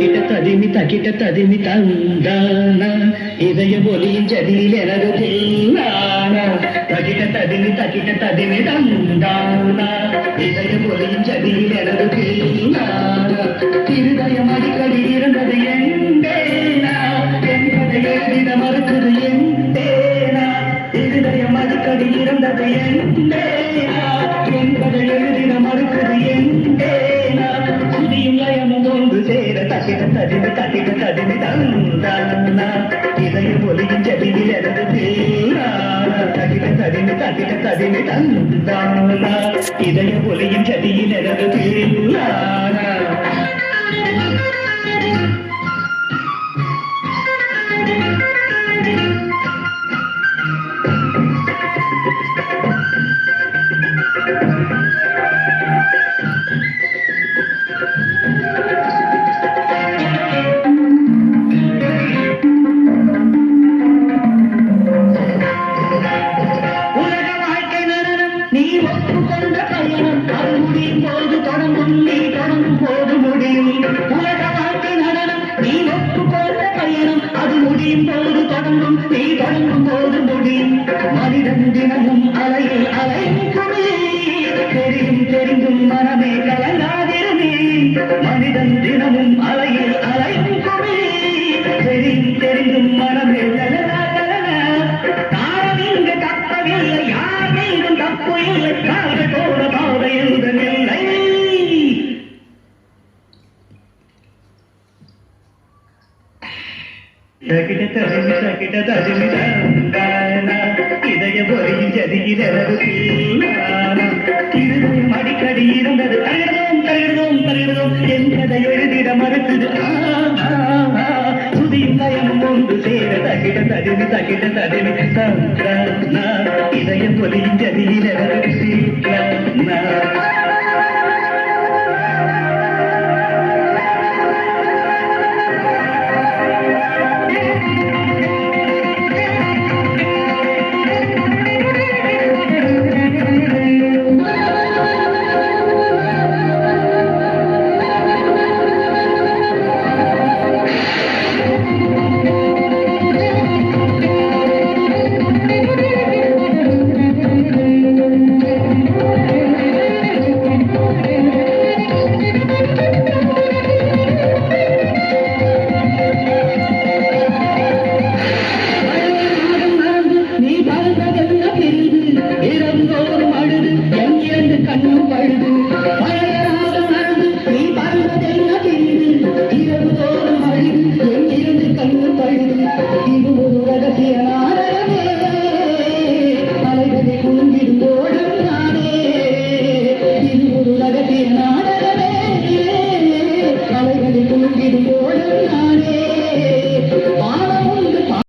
தக்கிட்ட ததிமி தந்தானா இதய ஒலியின் ஜதியில் எனது தில்லானா தக்கிட்ட ததிமி தந்தானா இதய ஒலியின் ஜதியில் எனது தில்லானா இருதயம் அடிக்கடி இருந்தது எந்தேனா என்பதை எழுதிட மறுத்தது எந்தேனா இருதயம் அடிக்கடி இருந்தது எந்தேனா என்பதை எழுதிட மறுத்தது எந்தேனா சுதியும் லயமும் ஒன்று சேர தக்கிட்ட ததிமி தந்தானா இதய ஒலியின் ஜதியில் எனது தில்லானா தக்கிட்ட ததிமி தந்தானா இதய ஒலியின் ஜதியில் எனது தில்லானா நீ ஒப்புக்கொண்ட பயணம் அது முடியும் போது தொடங்கும் நீ தொடங்கும் போது முடியும் உலக வாழ்க்கை நடனம் நீ ஒப்புக்கொண்ட பயணம் அது முடியும் போது தொடங்கும் நீ தொடங்கும் போது முடியும் மனிதன் தினமும் அலையில் அலைக்குமே தெரியும் தெரிந்தும் மனமே கலங்காதிருமே மனிதன் தினமும் அலையில் அலைக்குமே தெரியும் தெரிந்தும் மனமே கலங்கா தாரம் இங்கு தப்பவில்லை யார் மீதும் தப்பு இல்லை கால்கள் போல பாதை எழுதவில்லை தக்கிட்ட ததிமி தந்தானா இதய பொறியின் ஜதியில் எனது தீனானா இருதயம் அடிக்கடி இருந்தது தருகிறோம் என்பதை எழுதிட மறுத்தது சுதியும் லயமும் ஒன்று சேர தக்கிட்ட ததிமி தந்தானா இதய பொறியின்